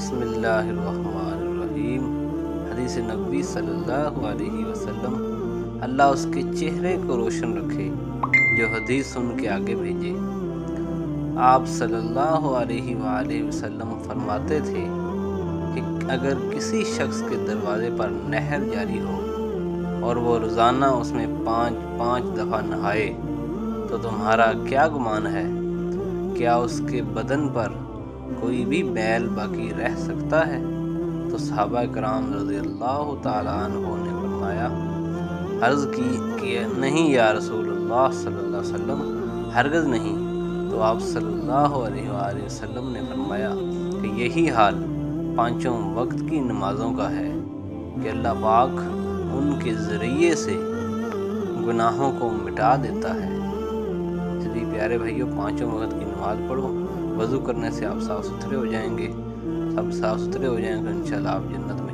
बिस्मिल्लाहिर्रहमानिर्रहीम। हदीस नबवी सल्लल्लाहु अलैहि वसल्लम। अल्लाह उसके चेहरे को रोशन रखे जो हदीस सुन के आगे भेजे। आप सल्लल्लाहु अलैहि वसल्लम फरमाते थे कि अगर किसी शख्स के दरवाज़े पर नहर जारी हो और वो रोज़ाना उसमें 5 दफ़ा नहाए तो तुम्हारा क्या गुमान है, क्या उसके बदन पर कोई भी मैल बाकी रह सकता है? तो सहाबा कराम रज़ियल्लाहु ताला अन्हुम ने फरमाया, अर्ज़ की कि नहीं या रसूलल्लाह सल्लल्लाहु अलैहि वसल्लम, हरगिज़ नहीं। तो आप सल्लल्लाहु अलैहि वसल्लम ने फरमाया कि यही हाल 5 वक्त की नमाज़ों का है कि अल्लाह पाक उनके ज़रिए से गुनाहों को मिटा देता है। इसलिए प्यारे भाइयों, 5 वक्त की नमाज़ पढ़ो। वज़ू करने से आप साफ़ सुथरे हो जाएंगे। सब साफ़ सुथरे हो जाएंगे तो इंशाअल्लाह आप जन्नत में